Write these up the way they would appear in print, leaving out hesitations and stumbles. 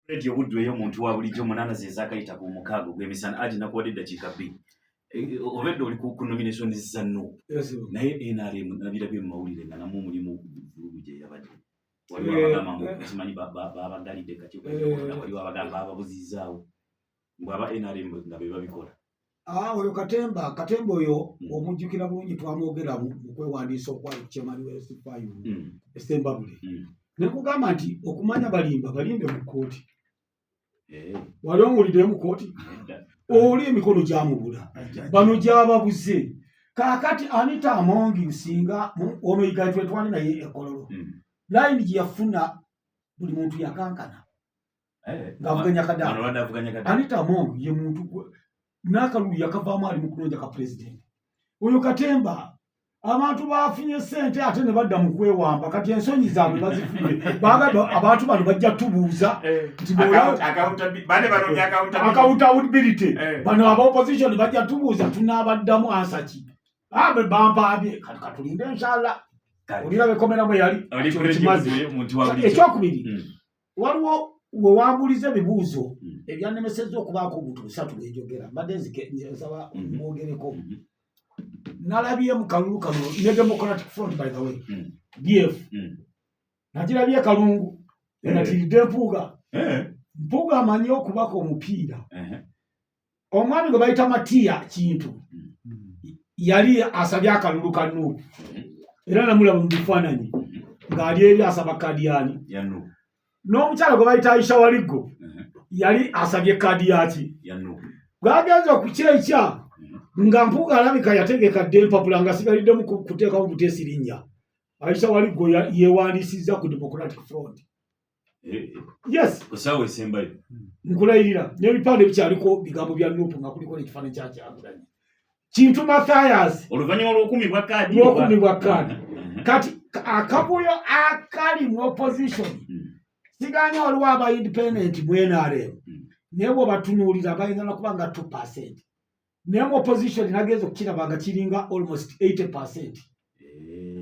Radio Woodway y'omuntu wa bulijjo munana zezakayita ku mukago gw'emisana ati nakuwadde eddakiika bbiri obedde oli ku nomination za no naye NRM nabirabye mu mawulire nga namwe mulimu vulugu gye yabadde waliwo abagamba simanyi babagalidde kati waliwo abagamba babuzizaawo mbwe aba NRM nga be babikola. Oyo Katemba oyo omujjukira bulungi twamwogera mu kwewandiisa okwa chairman wa SFIU Estembabule ne kugamba nti okumanya balinde mu kkooti. Wali owulidde mu kkooti oli emikono gyamubula bano gyababuze kaakati Anita Amongi singa ono yigaitwe twali naye ekololo line gye yafuna buli muntu yakankana ngavuganya kadala Anita Amongi ye muntu n'akalulu yakavaamu ali mu kulonja ka president. Oyo Katemba abantu bafunye ssente ate ne badda mu kwewamba kati ensonyi zaabwe bazifunye baagala abantu bano bajja tubuuza nti accountability bano aba opposition bajja tubuuza tunaabaddamu ansa ki abe bampaabye kati katulinde inshallah olira bekomeramu yali ekyokubiri waliwo we wambuliza ebibuuzo ebyannemesezza okubaako obuntu busatu bwejogera mbadde nsaba mwogereko nalabye mu kalulu kano ne Democratic Front by the way DF nagirabye kalungu enatiridde mpuuga amanyi okubaka omupiira omwami gwe bayita Matiya Kintu yali asabye akalulu ka Nuupu era namulaba mu bifaananyi ng'ali eri asaba kadiyani n'omukyala gwe bayita Aisha Waliggo yali asabye kadi yaki bwagenza okukyekya nga Mpuuga alabika yategeka dde empapula nga sigaliddemu kuteekamu buteesi linnya Aisha Waliggo yeewandiisizza ku Democratic Front. Yes kusaawa esembayo nkulayirira n'ebipande bikyaliko bigambo bya Nuupu nga kuliko n'ekifaananyi kyakyagulanyi Kintu Mathias oluvannyuma lw'okumibwa kaadi kati akabuyo akali mu opposition siganya waliwo aba independent mu NRM naye bw'obatunuulira bayinza nakuba nga 2%. Naye mu opposition nagenza okukiraba nga kiringa almost 80%.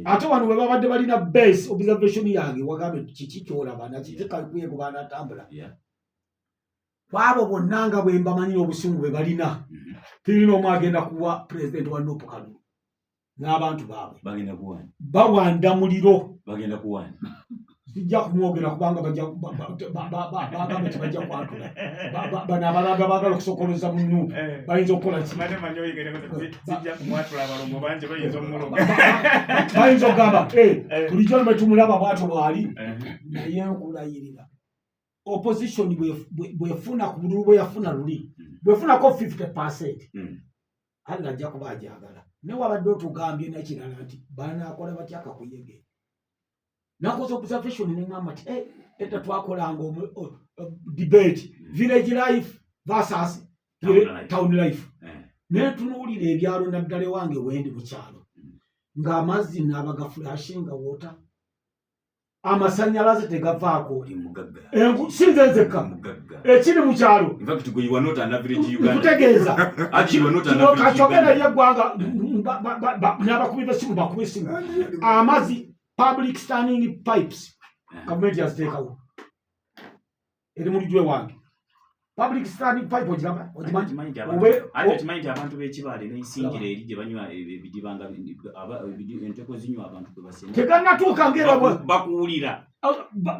Ate wano we babadde balina base observation yange wagambe kiki kyolaba nakitekalikuye ku baana atambula abo bonna nga bwe mbamanyira obusungu bwe balina tirina omu agenda kuwa president wa Nuupu Kalulu n'abantu baabwe bawanda muliro sijja kumwogera kubanga bagambe tebajja kwatula bano abalaga baagala okusokoloza mu Nuupu bayinza okukola bayinza okugamba bulijjo lwe tumulaba bwatyo bwali naye nkulayirira opposition bwefuna ku bululu bweyafuna luli bwefunako 50% ali ajja kuba ajagala naye wabadde otugambye nakirala nti banaakola batya kakuyege nakoze observation neŋŋamba nti edda twakolanga debate village life versus town life naye tunuulira ebyalo naddala ewange wendi mu kyalo ng'amazzi naabaga flashinga wota amasannyalaze tegavaako sinze nzekka ekiri mu kyalo nkutegeeza kino kakyogera ly'eggwanga n'abakubi b'essimu bakuba essimu amazzi public standing pipes government yaziteekawo eri mu lijwe wange public standing pipe ogimanyi nti abantu b'ekibaale n'ensingira eri gye banywa ebidibanga enteko zinywa abantu kwe basena tegannatuuka ngera bakuwulira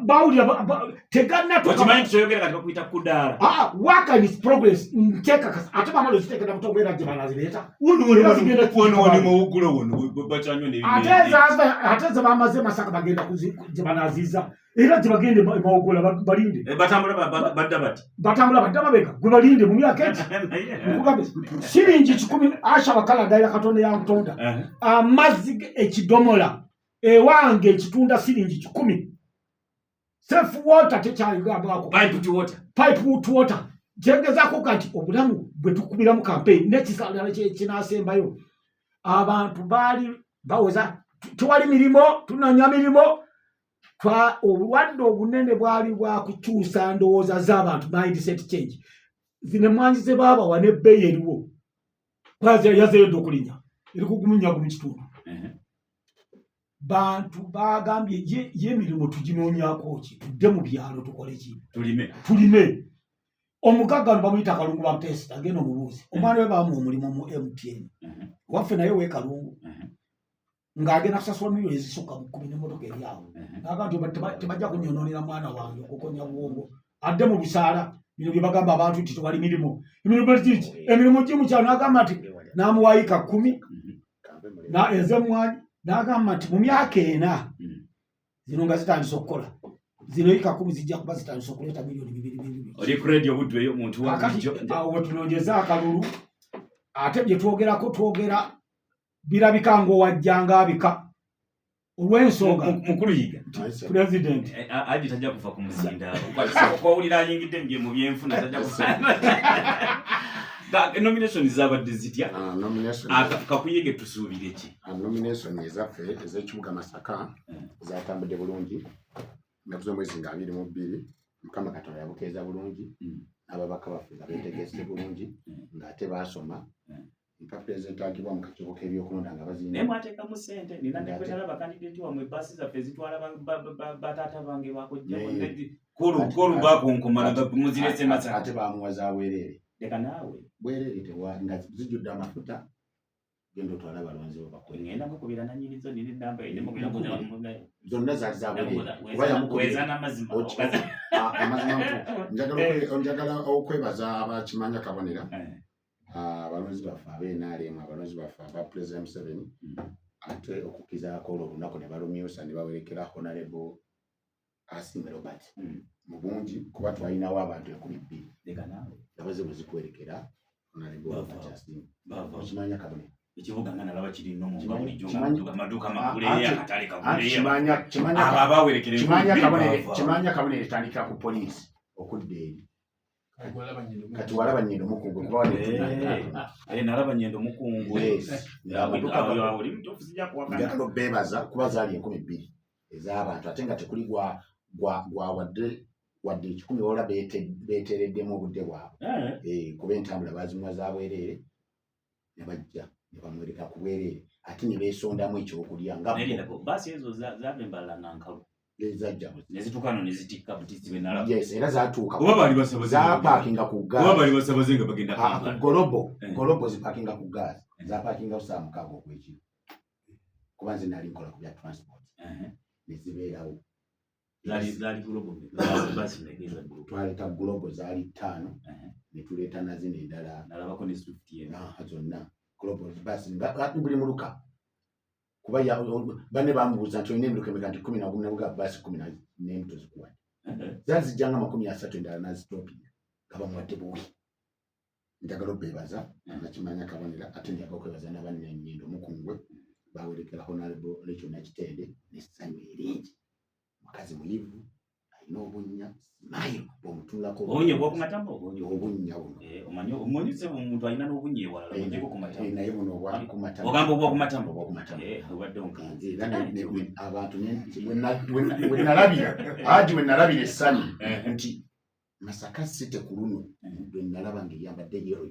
bawulira tegannatuuka okimanyi nti kyoyogera kati bakuyita kudaala work and its progress nteeka ate bamala ozitekera butobeera gye banazireeta ate ze bamaze masaka bagenda gye banaziza era gye bagende mawugula balinde batambula badda mabega gwe balinde mu myaka eti nkugambe siringi 10 Asha bakalagaira Katonda yankutonda amazzi ekidomola ewange ekitunda siringi 10 safe water tekyayigambwako pipe to water kyengezaako kati obulamu bwe tukubiramu campaign n'ekisalala kinaasembayo abantu baali baweza tewali mirimo tunanya mirimo obulwadde obunene bwali bwakukyusa ndowooza z'abantu mindset change zine mwanji ze baabawa n'ebbeeyi eriwo yazeyodde okulinya eri kugumunyagu mu kitundu bantu bagambye ye emirimu tuginoonyako ki tudde mu byalo tukole ki tulime omugagga bamuyita Kalungu bamutesita agenda omubuuzi omwana we bamuwa omulimu mu MTN waffe naye we Kalungu ng'agenda kusasula miliyoni ezisukka mu 10 n'emmotoka eri awo n'aga nti tebajja kunyonoonera mwana wange okukonya bwongo adde mu bisaala bino bye bagamba abantu nti tewali mirimu emirimu gi mukyalo n'agamba nti n'amuwaayika 10 ez'emmwanyi n'agamba nti mu myaka 4 zino nga zitandise okukola zino yika 10 zijja kuba zitandise okuleeta miliyoni 2 oli ku radio budde yo muntu wa awo wetunonyeza akalulu ate bye twogera birabika ng'owajjanga abika olw'ensonga mukulu yiga president aji tajja kufa ku muzinda okwawulira ayingidde mu byenfuna tajja kufa nomination zabadde zitya kakuyege tusuubire ki nomination ezaffe ez'ekibuga Masaka zatambudde bulungi nakuzo mwezi nga 22 mukama Katonda yabukeeza bulungi ababaka baffe nga beetegese bulungi ng'ate baasoma nka president agibwa mu kakiiko k'ebyokulonda nga bazina naye mwateekamu ssente nina nekwetala bakandideti wamwe basi zaffe zitwala bataata bange bakojjako kolu bakonkomala muzirese Masaka ate bamuwa za bwereere leka naawe bwereere tewali nga zijjudde amafuta genda otwala abalonzi bo bakola ngenda mukubira nanyinizo nini namba ine mukubira kuza zonna zaali za bwereere weza n'amazima njagala okwebaza abakimanya Kabonera abalonzi baffe ab'NRM abalonzi baffe aba President Museveni ate okukizaako olunaku ne balumyusa ne bawerekera Honorable Asinga Robert mu bungi kuba twalinawo abantu 200 leka naawe abaze bwe zikwerekera Honorable Robert Asinga okimanya Kabonera ekibuga nga nalaba kirina omuga bulijjo amaduuka maguleya akatale kaguleya kimanya Kabonera etandikira ku poliisi okudda eri kati walaba Nyendo Mukungu nalaba Nyendo Mukungu njagala obeebaza kuba zaali 200 ez'abantu ate nga tekuli gwa wadde 10 wala beetereddemu obudde bwabwe kuba entambula bazimuwa za bwereere ne bajja ne bamwereka ku bwereere ate ne beesondamu ekyokulya nga baasi ezo zaava embala nankalu ezajja nezitukano nezitikka butisi benalaba yes era zaatuuka kuba bali basabaze zapaakinga ku gaasi kuba bali basabaze nga bagenda golobo zipaakinga ku gaasi zapaakinga saa 6 okwekiro kuba nze nali nkola ku bya transport nezibeerawo zaali golobo basi negeza twaleta golobo zaali 5 ne tuleeta nazino endala nalabako ne swift yena zonna golobo basi buli muluka kuba bane bamubuuza nti olina emiruka emeka nti 11 nabuga basi 14 tozikuwa zaali zijjanga 30 endala nazitopinga nga bamuwadde buwi njagala obeebaza nakimanya Kabonera ate njagala okwebaza n'abanne Nyendo Mukungu bawerekera Honorable Rachel Nakitende n'essanyu eringi mukazi muyivu alina obunnya mayo bw'omutunulako obunnya bw'okumatama obunnya buno omanyi se omuntu alina n'obunnya ewalala obunnya bw'okumatama naye buno obwali kumatama ogamba obw'okumatama obadde onkanze era abantu we nalabira essanyu nti Masaka City ku luno lwe nalaba ng'eyambadde yero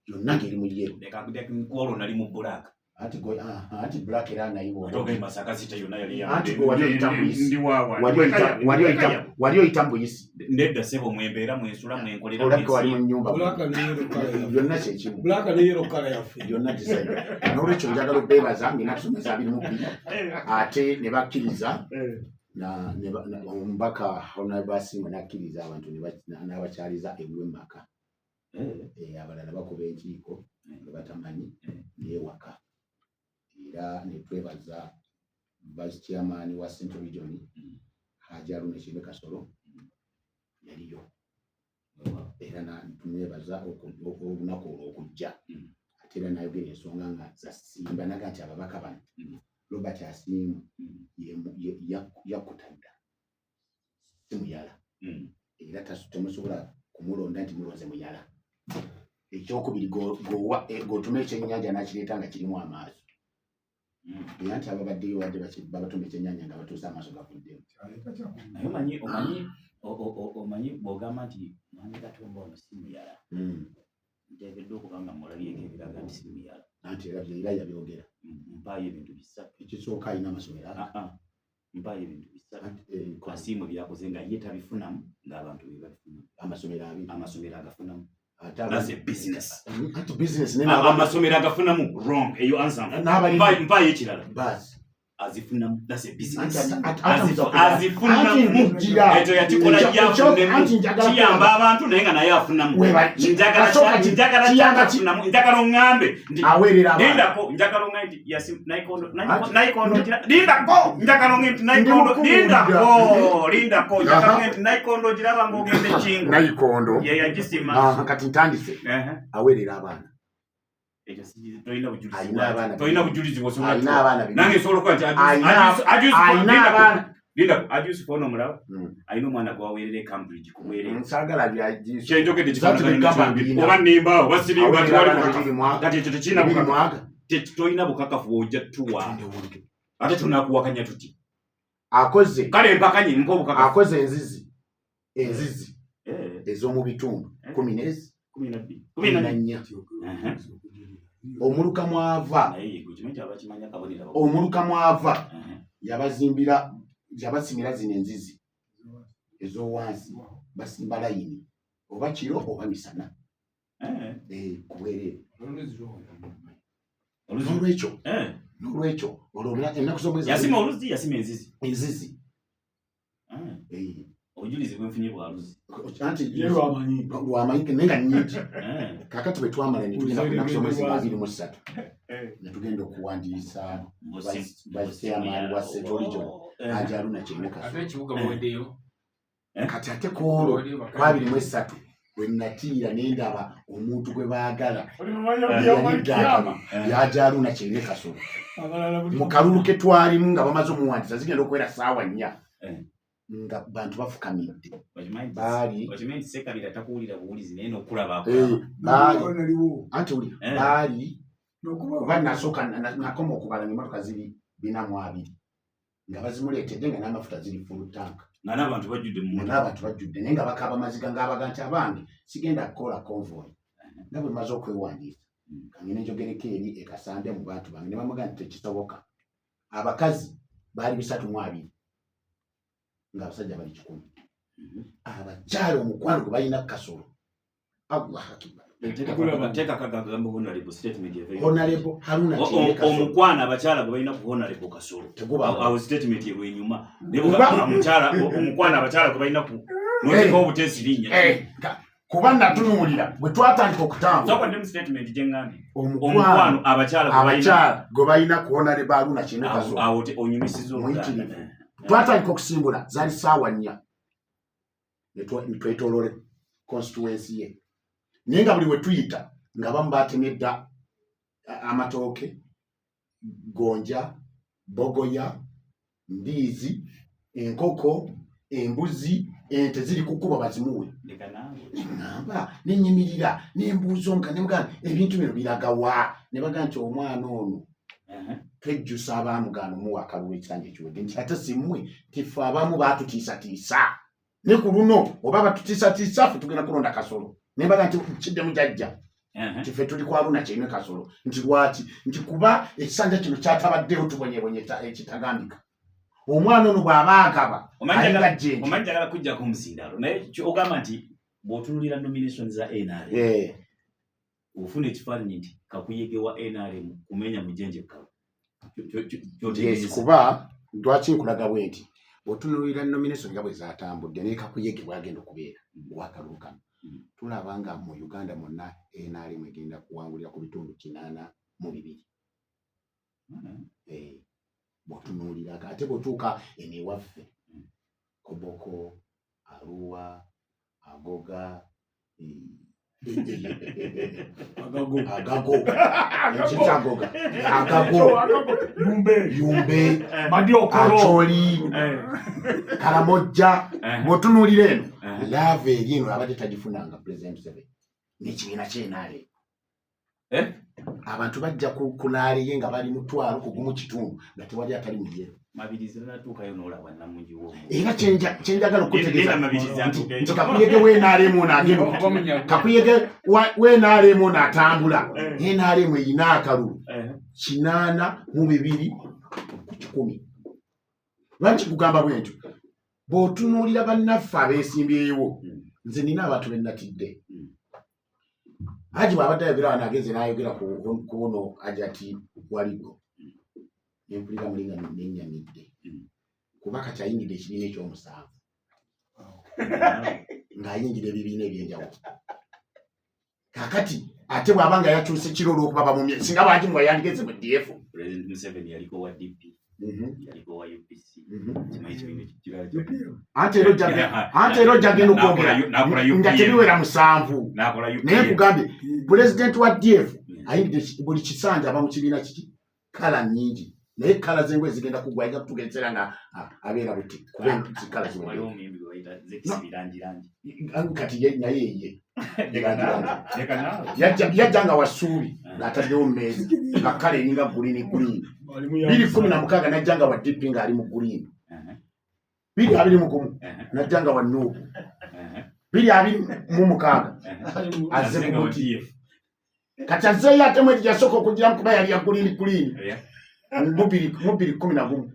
yonna ng'eri mu yero kwolwo nali mu bulaka anti black era nayibo Masaka City yonna yali wali oyita mbuyisi nedda sebo mwembeera mwensula mwenkolera olabika wali mu nnyumba byonna kyekimu byonna design n'olwekyo njagala obeebaza ngena tusomesa 22 ate ne bakkiriza omubaka Honorable Asinga n'akkiriza abantu n'abakyaliza ew'emaka abalala bakuba enkiiko nga batamanyi n'ewaka era ne twebaza Vice Chairman wa Central Region Hajji Haruna Kibe Kasolo yaliyo era tumwebaza olunaku olw'okujja ate era nayogera ensonga nga zasimba naga nti ababaka bano Robert Asinga yakutadda si muyala era temusobola kumulonda nti mulonze muyala ekyokubiri g'otuma ekyennyanja n'akireeta nga kirimu amaaso era nti ababaddeyo wadde babatuma ekyennyanja nga batuuse amaaso gavuddemu naye omanyi bw'ogamba nti mwami Katumba ono si muyala nteekeddwa okuba nga mulabyeko ebiraga nti si muyala anti era yabyogera mpaye ebintu bisatu ekisooka alina amasomero mpaye ebintu bisatu kwasimu byakoze nga ye tabifunamu ng'abantu be babifunamu amasomero agafunamu that's a business amasomero agafunamu wrong eyo answer mpaye ekirala basi azifunamu that's a business azifunamu eto yakikola yafunemu kiyamba abantu naye nga naye afunamu njagala oŋŋambe lindako njagala oŋŋambe nti nayikondo lindako njagala oŋŋambe nti nayikondo lindako njagala oŋŋambe nti nayikondo giraba ng'ogenda ekingo nayikondo ye yagisima kati ntandise aweerera abaana tolina bujulizi bwosobola nange sobola okuba nti ajusi fona omulaba alina omwana gwaweerera Cambridge kumwerera kyenjogedde oba nimba oba sirimba kati ekyo tolina bukakafu bwojja tuwa ate tunakuwakanya tuti akoze kale mpakanye mpa obukakafu akoze enzizi ez'omu bitundu 14 omuluka mwava yabazimbira yabasimira zino enzizi ez'owansi basimba layini oba kiro oba misana kubwerere n'olwekyo olwobera ennaku z'omwezi yasima oluzi yasima enzizi obujulizi bwenfunye bwa luzi anti lwamanyi nenga nnyingi kakati bwe twamala ne tugenda ku nnaku z'omwezi 23 ne tugenda okuwandiisa vice-chairman wa St. Region Haji Haruna Kyemeka kati ate kwolwo 23 bwe natiira ne ndaba omuntu gwe baagala Haji Haruna Kyemeka mu kalulu ke twalimu nga bamaze omuwandiisa zigenda okuwera ssaawa 4 nga bantu bafukamidde baali kuba nasooka nakoma okubala emmotoka ziri 420 nga bazimuleetedde nga n'amafuta ziri full tank n'abantu bajjudde naye nga bakaaba maziga ng'abaga nti abange sigenda kukola convoy nga bwe maze okwewandiisa kangene njogereko eri ekasande mu bantu bange ne bamuga nti tekisoboka abakazi baali 320 nga abasajja bali 100 abakyala omukwano gwe balina Kasolo Honorable Haruna Kyemeka omukwano abakyala gwe balina ku Honorable Kasolo awo statement yerwenyuma omukwano abakyala gwe balina ku noteka obutesi linnya kuba natunuulira bwe twatandika okutambula omukwano abakyala gwe balina ku Honorable Haruna Kyemeka awo onyumisiza omuganda twatandika okusimbula zaali ssaawa 4 netwetoolole constituency ye naye nga buli we tuyita nga bamu baatemedda amatooke gonja bogoya mbiizi enkoko embuzi ente ziri ku kkubo bazimuwe namba nenyimirira nembuuza omuka nemugamba ebintu bino biragawa ne bagamba nti omwana ono twejjusa abaamugano muwa akalulu ekisanja ekiwedde nti ate simmwe tife abamu baatutiisatiisa ne ku luno oba batutiisatiisa ffe tugenda kulonda Kasolo nembaga nti kiddemu jajja nti ffe tuli ku Haruna Kyemeka Kasolo nti lwaki nti kuba ekisanja kino kyatabaddewo tubonyebonye ekitagambika omwana ono bw'aba agaba alinga jjenje omanyi njagala kujja ku musindalo naye ogamba nti bw'otunulira nomination za NRM ofuna ekifaananyi nti kakuyege wa NRM kumenya mujenje kawe kuba lwaki nkulaga bwe nti bw'otunulira nomination nga bwe zaatambudde naye kakuyege bwagenda okubeera wakalulu kano tulaba nga mu Uganda mwonna NRM egenda kuwangulira ku bitundu 82 bw'otunuulira ate bw'otuuka ewaffe Koboko Arua Agoga agago Yumbe Acholi Karamoja bw'otunuulira eno laava eri eno abadde tagifunanga President Museveni n'ekibiina ky'enaale abantu bajja kunaaliye nga bali mutwalo kugumu kitundu nga tewali atali muye era kyenjagala okutegeeza nti kakuyege w'enaaleemu n'agenda kakuyege w'enaaleemu n'atambula enaaleemu erina akalulu 8,210. Lwaki kugamba bwentyo? Bw'otunuulira bannaffe abeesimbyewo, nze nina abantu be nnatidde. Haji bw'abadde ayogera wano ageze n'ayogera ku ono Hajati Waliggo. Ne mpulira mulinga n'ennyamidde. Kuba kati ayingidde ekibiina eky'omusanvu. Ng'ayingira ebibiina eby'enjawulo. Kaakati ate bw'aba nga yakyuse kiro olw'okuba bamumye singa lwaki mwe yandigeze mu DF. President Museveni yaliko wa DP. Yaliko wa UPC. Kimanyi kibiina kirala. Ate era ojjagenda okwogera nga tebiwera 7. Naye nkugambye President wa DF ayingidde buli kisanja aba mu kibiina kiki kala nnyingi. Naye kala z'engoye zigenda kugwa ayinza kutugeezera nga abeera buti kuba kala kati naye ye yajjanga wasuubi ng'ataddewo mu meeza nga kala eringa guliini 2016 najjanga wa DP ng'ali mu guliini 2021 najjanga wa Nuupu 2026 azze mu DF kati azzeeyo ate mwezi gyasooka okugiramu kuba yali ya guliini 2011.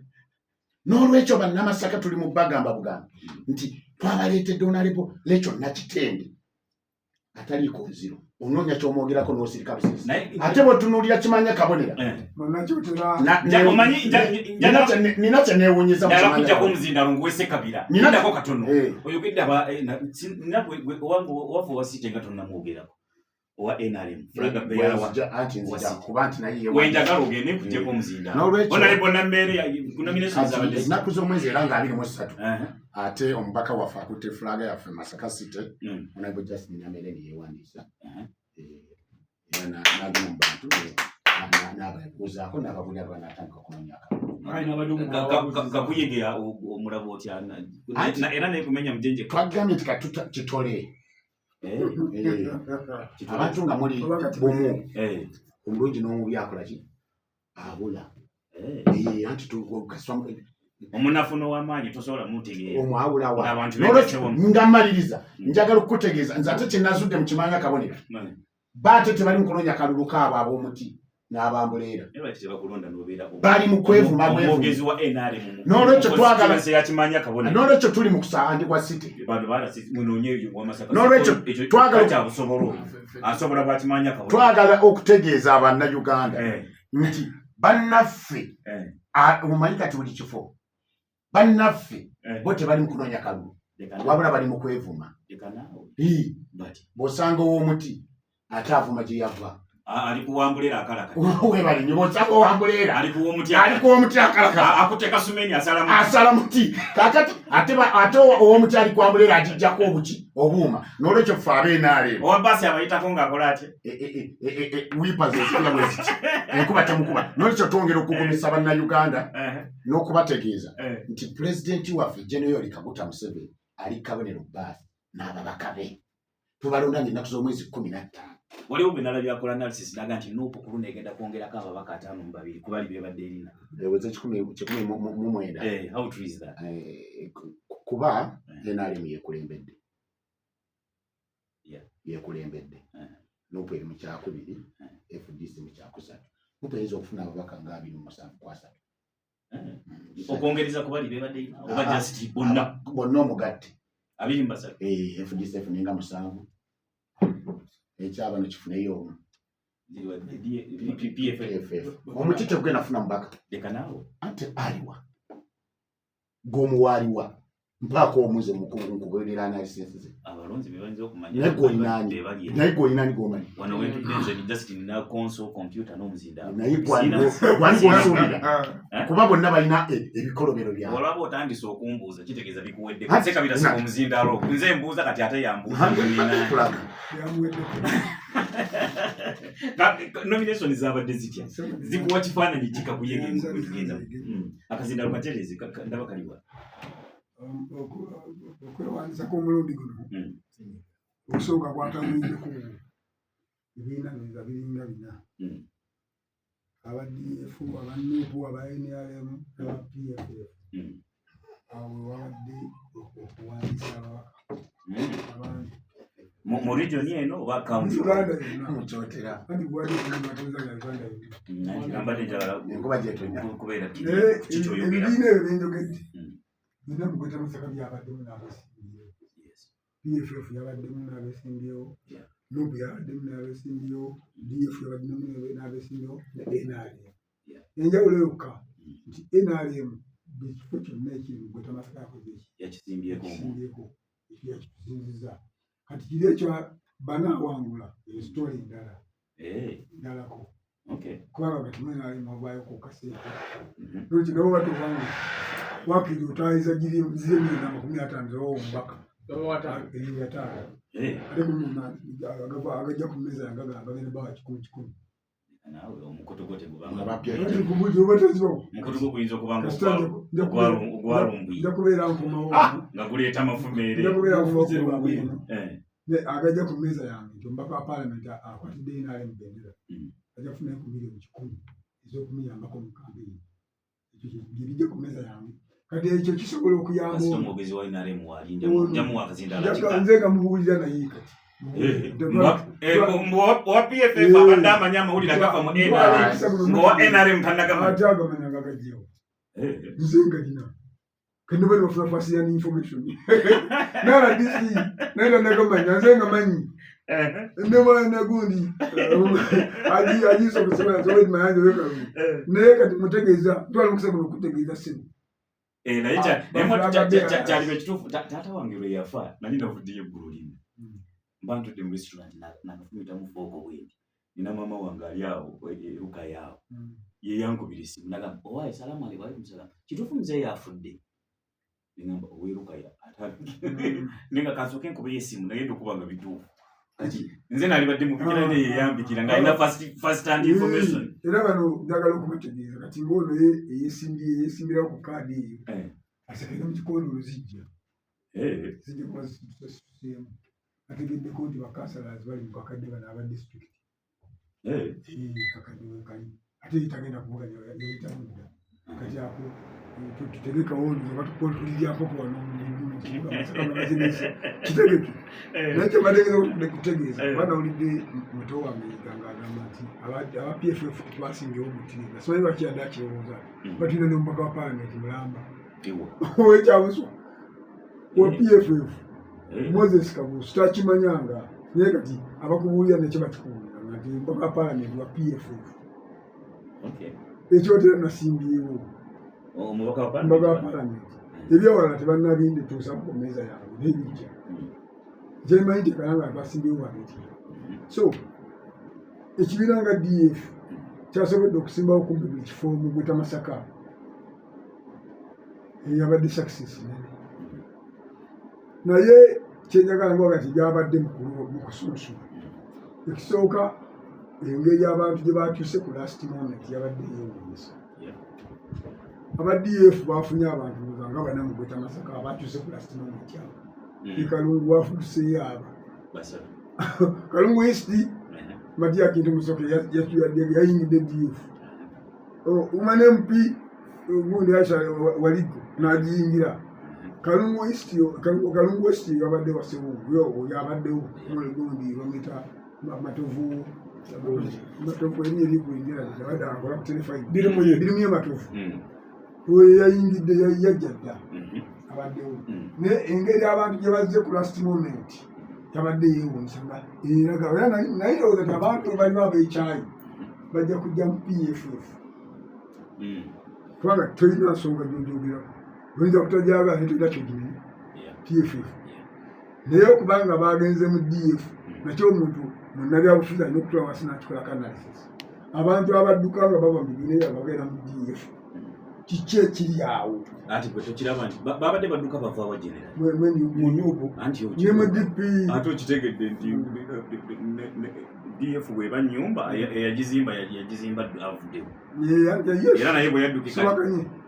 N'olwekyo bannamasaka tuli mu bagamba bugamba nti twabaleetedde Honorable Rachel Nakitende ataliiko nziro onoonya ky'omwogerako n'osirika busisi ate bw'otunuulira Kimanya Kabonera nina kye neewuunyiza kujjako omuzindaalo nguwese kabira ninako katono oyogedde wafa owasiite nga tonnamwogerako owa NRM flaga beya kuba nti naye wenjagala ogende nkujjeko omuzindaalo Honorable Nambeere nominations z'abadde ennaku z'omwezi era nga 23 ate omubaka waffe akutte flaga yaffe Masaka City Honorable Justin Nambeere ne yeewandiisa era n'agenda mu bantu n'ababuuzaako n'ababulira banatandika okunoonya kakuyegera omulaba otya era naye kumenya mujenje twagambye nti kitole abantu nga muli bumu omulungi n'omubi akolaki abula anti omunafu n'ow'amaanyi tosobola mutegeera omwawulawa nga mmaliriza njagala okukutegeeza nze ate kyenazudde mu Kimanya Kabonera baate tebali mu kunoonya kalulu kaabo ab'omuti n'abambuleera bali mu kwevuma n'olwekyo tuli mu kusaandikwa City n'olwekyo twagala okutegeeza Abannayuganda nti bannaffe omumanyi kati buli kifo bannaffe bo tebali mu kunoonya kalulu wabula bali mu kwevuma bw'osanga ow'omuti ate avuma gye yava alikuwambulira akalaka webali nyibosanga owambuleera alikuwa omuti akalaka akuteka sumeni asala muti kakati ate ow'omuti alikuwambulera agijjako obuki obuuma n'olwekyo ffe ab'enaale owabasi abayitako ng'akola ate wipa zezikira bweziki enkuba temukuba n'olwekyo twongera okugumisa Bannayuganda n'okubategeeza nti pulezidenti waffe General Kaguta Museveni ali Kabonero Baasi n'ababaka be tubalonda ng'ennaku z'omwezi 15. waliwo bwe nalabyakola analysis naga nti Nuupu ku luno egenda kwongerako ababaka 5 mu 2 kubali byebadde erina eweze 19. How true is that? Kuba NRM yekulembedde Nuupu eri mu kyakubiri FDC mu kyakusatu Nuupu eyinza okufuna ababaka nga 27 okwongereza kubali byebadde erina oba just bonna omugatte 23 FDC efunenga 7 ekyabano kifuneyo PFF omuti tegwena funa mubaka lekanawo ate aliwa gomuwaliwa mpaka omuze mukugoberera analysis abalonzi bebanze okumanya naye gwolinani gomanyi wano wentudenze ni Justin na console computer n'omuzinda naye gwanigosuulira kuba bonna balina ebikolobero byabwe olwaba otandise okumbuuza kitegeeza bikuwedde kuseka birasiba omuzindaalo nze mbuuza kati ate yambuuza nomination zabadde zitya zikuwa kifaananyi kikakuyega tugenda akazindaalo katereze ndaba kaliwa okwewandiisa kw'omulundi guno okusooka kwatambwireko ebibiina nga biringa 4 aba DF aba Nuupu aba NRM aba PFF awo wabadde okuwandiisa ababaka abangi mu region eno oba county muchotera kandi gwali matoza ya Uganda ngamba njala enkuba gyetonya kubeera kicho yogera ebinjogedde bina mugota musaka byabaddemu n'abasindiyo PFF yabaddemu n'abasindiyo NUB yabaddemu n'abasindiyo DF yabaddemu n'abasindiyo ne NRM enjawulo yokka nti NRM bwekifo kyonna ekiri mugota musaka yakoze yakisimbyeko yakisinziza kati kiri ekyo banaawangula esitole endala ndalako kubanga kati NRM avaayo ku kaseeko nokinawo batobanga wakiri otayiza ziri 50 zowomubaka eyataano ate agajja ku mmeeza yangaga agagenda bawa 10 nawe omukotogote mukotogo guyinza okubanga ogwalumbuye nja kubeera nkomawo nga guleeta amafumeere agajja ku mmeeza yange nti omubaka wa paalamenti akwatidde NRM bendera ajja kufunayo ku milioni 10 ez'okumuyambako mu kampeeni ekyo gyebijja ku mmeeza yange kati ekyo kisobola okuyamba omwogezi wa NRM walinjamu akazindala nze nga mubuulira naye kati wa PFF abadde amanya amawulire agava mu NRM ng'owa NRM tanagama ate agamanya nga gajjewo nze ngalina kandi bali bafuna fasiyani information nala DC naye nagamanya nze ngamanyi ndemwana gundi agisobola sobola mayanja wekalu naye kati mutegeeza twali mukusobola okutegeeza simu naye kyaliba ekituufu taata wange lwe yafa nali navuddeyo eggulu limu mba ntudde mu restaurant nakafumitamu fooko bwendi nina maama wange ali awo eruka yaawo ye yankubira essimu nagamba owaayi salaamu alaikum salaam kituufu muzeeyi yafudde nengamba oweeruka nenga kansooke nkubeyo essimu naye ndokubanga bituufu kati nze nalibadde mu pikira ne yeyambikira ng'alina first hand information era bano njagala okubategeeza kati ng'ono yeesimbirawo ku kaadi eyo asekere mu kikondo zijja kuba zituseemu ategeddeko nti bakansalazi bali mu kakadde bano aba disitulikiti kakadde wekali ate yitagenda kuvuganya yayitamudda kati ako tutegekawo ndoba tulilyako kuwano kitegeke naye kyembadegeza kutegeeza kubanga olidde muto wange yiganga agamba nti aba PFF twasingewo omutirira simanyi bakiyadde akirowooza batulina n'omubaka wa paalamenti mulamba owekyamuswa wa PFF Moses Kabusu takimanyanga naye kati abakubuulira nekyo bakikubuulira nti omubaka wa paalamenti wa PFF ekyotera nasimbyewo omubaka wa paalamenti ebyawalala tebannabindituusa ku mmeeza yange nebijja kyemanyi tekalanga basimbyewo babiri so ekibiina nga DF kyasobodde okusimbawo kumpi buli kifo mu Gweta Masaka eyabadde success nene naye kyenjagala ngoga ti gyabadde mu kusunsula ekisooka engeri abantu gye bakyuse ku last moment yabadde yeewuunyisa aba DF bafunye abantu nga bana mu Gweta Masaka abakyuse ku last moment yabo Kalungu wafutuseyo aba Kalungu East Matia Kintu Musoke yayingidde DF umane MP gundi Aisha Waligo n'agiyingira Kalungu West yabadde Wasewungu yo yabaddewo gundi bamwita Matovu erinnya erikuingira yabadde akola ku telefayini birimu y'amatovu oyo yayingidde yajja dda abaddewo naye engeri abantu gye bazze ku last moment tabadde yeewuunyisa nga eraga naye ndowooza ti abantu balimu ab'ekyayi bajja kujja mu PFF kubanga tolina nsonga gy'ojogerako oyinza kutajagala naye tolina kyogimanyi PFF naye okubanga bagenze mu DF nakyo omuntu munnabyabufuzi alina okutula wansi n'akikolako analysis abantu abadduka nga bava mu bibiina bagenda mu DF kiki ekiri awo ati bwe tokiraba nti babadde badduka bava awa genera mu nyubu ne mu DP ate okitegedde nti DF bweba nnyumba eyagizimba avuddewo era naye bwe yaddukika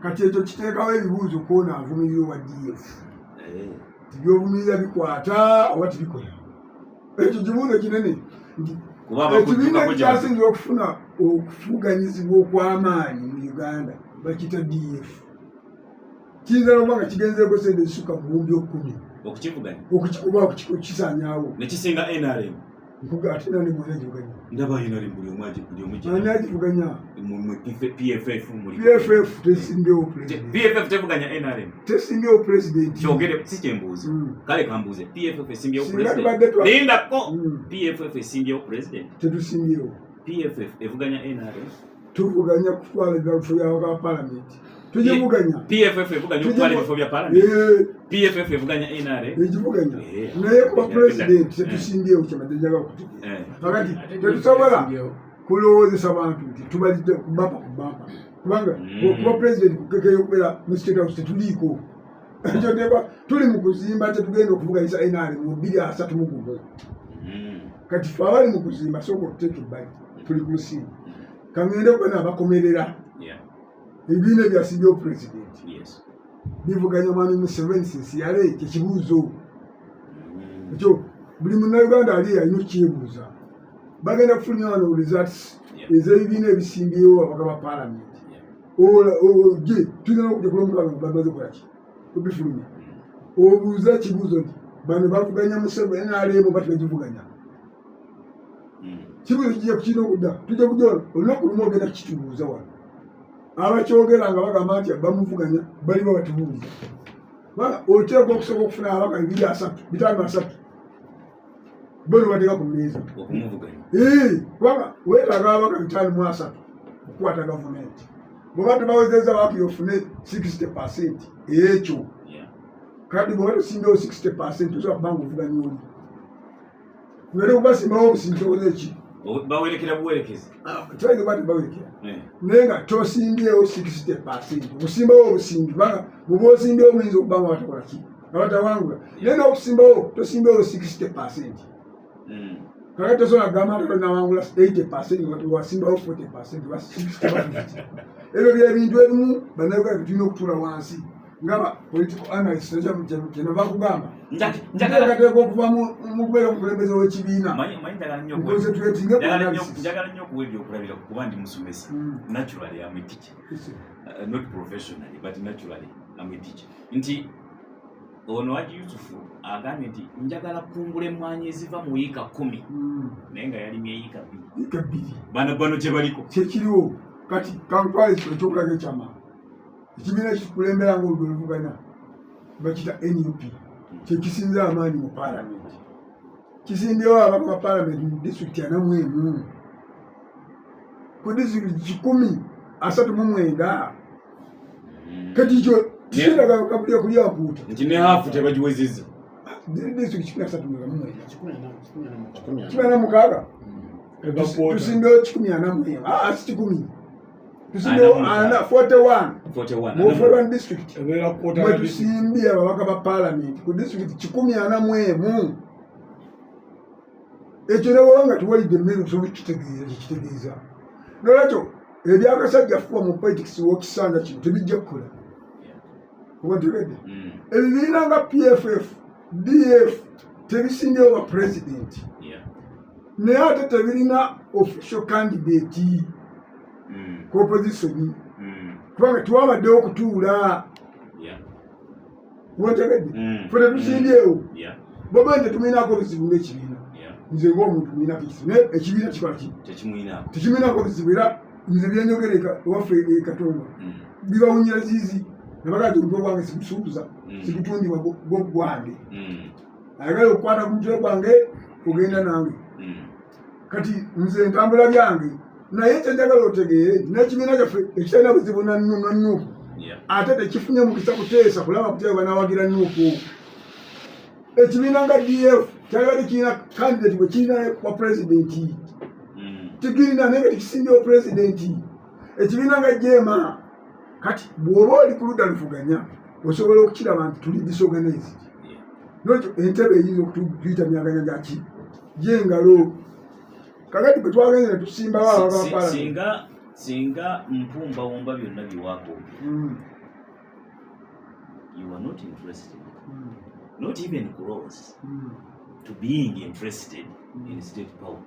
kati ekyo kiteekawo ebibuuzo kwona avumirira owa DF tibyovumirira bikwata oba tibikola ekyo kibuuzo kinene nti ekibiina kyasinzira okufuna okuvuganyizibwa okw'amaanyi mu Uganda bakita DF kiyinza okuba nga kigenzeeko sente ezisuka mu 10,000 okukisanyaawo nekisinga NRM nkuga ate nani mwana agivuganya ndaba NRM buli omu agivuganya ani agivuganya PFF PFF tesimbyewo president PFF tevuganya NRM tesimbyewo president kyogere si kyembuuzi kale kambuuze PFF esimbyewo Singa president tubadde lindako PFF esimbyewo president tetusimbyewo PFF evuganya NRM tuvuganya kutwala ebifo byawaka palamenti tugivuganya PFF evuganya okutwala ebifo bya palamenti PFF evuganya NRM egivuganya naye kuba president tetusimbyewo kyabadde njagala okutegeera kakati tetusobola kulowoozesa bantu nti tubalidde kubampa kubanga kuba president kukekeyo okubeera mu state house tetuliiko ekyo ndeba tuli mu kuzimba tetugenda okuvuganyisa NRM mu 231 kati fe abali mu kuzimba sooka okuteeka ebbali tuli ku musingi kangende okuba n'abakomerera ebibiina ebyasimbyewo president bivuganya mwami Museveni sensiyale kyekibuuzo ekyo buli munnayuganda ali alina okyebuuza bagenda kufulumya wano results ez'ebibiina ebisimbyewo abaka ba palamenti je tulina okuja kulomukaaga bamaze kolaki obifulumya obuuza ekibuuzo nti bano bavuganya Museveni NRM bati bagivuganya kibuuzo kijja kukirina okudda tujja kujja olunaku lumu ogenda kukitubuuza wano abakyogera nga bagamba nti bamuvuganya baliba batubuuza oteekwa okusobola okufuna abaka 5 bono bateeka ku mmeeza kubanga weetaaga abaka 5 okukwata gavumenti bweba tebawezeza baki ofune 60% ekyo kati bweba tusimbawo 60% osobola kubanga ovuganya oli ngeri okubasimbawo obusimbi tokoze ki bawerekera buwerekezi twaige bati bawerekera naye nga tosimbyewo 60% okusimbawo obusimbi kubanga bw'oba osimbyewo muyinza okubanga batakola ki abatawangula naye n'okusimbawo tosimbyewo 60%. Kakati tosobola kugamba nti nawangula 80% wasimbawo 40% ebyo byebintu ebimu bannayuganda tulina okutuula wansi ngaba political analyst kino bakugamba njagateeka okuva mu kubeera omukulembeze w'ekibiina njagala nnyo okuwedde okulabira kuba ndi musomesa naturally I'm a teacher not professionally but naturally I'm a teacher nti ono Haji Yusufu agambye nti njagala kungula emmwanyi eziva mu yiika 10 naye nga yalimye yiika 2 bano kye baliko kyekiriwo kati kankutwala ekyokulaga ekyama ekibiina kikulembera nga olugwe luvuganya bakita NUP kyekisinza amaanyi mu palamenti kisimbyewo abaka ba palamenti mu disitulikiti 41 ku disitulikiti 139 kati kyo tikiraga kabuliya kulya mpuuta nti ne hafu tebagiwezezza disitulikiti 13 tusimbyewo 14 si 10 tusimbyewo 41 district mwe tusimbye ababaka ba palamenti ku disitulikiti 14 ekyo newanga tuwalidde mmere tusobola kitegeeza nolwekyo ebyakasajja fuba mu politics wokisanga kino tebijja kukola obategedde ebibiina nga PFF DF tebisimbyewo ba president naye ate tebirina official candidate ku opposition kubanga tiwabaddewo okutuula obategedde fe tetusimbyewo boba nti tumuyinaako obuzibu ng'ekibiina nze ng'omuntu muyinako ekizibu naye ekibiina kikola ki tekimuyinaako obuzibu era nze byenjogera ewaffe Katonda bibawunyira ziizi nabagati omutwe gwange simusuubuza sigutundibwa gwange ayagala okukwata ku mutwe gwange ogenda nange kati nze ntambula byange naye kyenjagala otegeere n'ekibiina kyaffe ekitalina buzibu na Nuupu ate tekifunye mukisa kuteesa kulaba kutya banawagira Nuupu ekibiina nga DF kyali kirina kandidate bwe kirina wa pulezidenti tikirina naye nga tekisimbyewo pulezidenti ekibiina nga Jema kati bw'oba oli ku ludda luvuganya osobola okukiraba nti tuli disorganized nokyo entebe eyinza okutuyita myaganya gyaki gyengalo kakati bwe twagenze ne tusimbawo ababa singa mpumba womba byonna biwaako you are not interested not even close to being interested in state power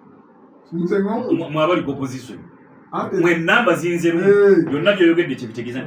mwabali ku opposition mwe namba zinzeru byonna byoyogedde kye bitegeeza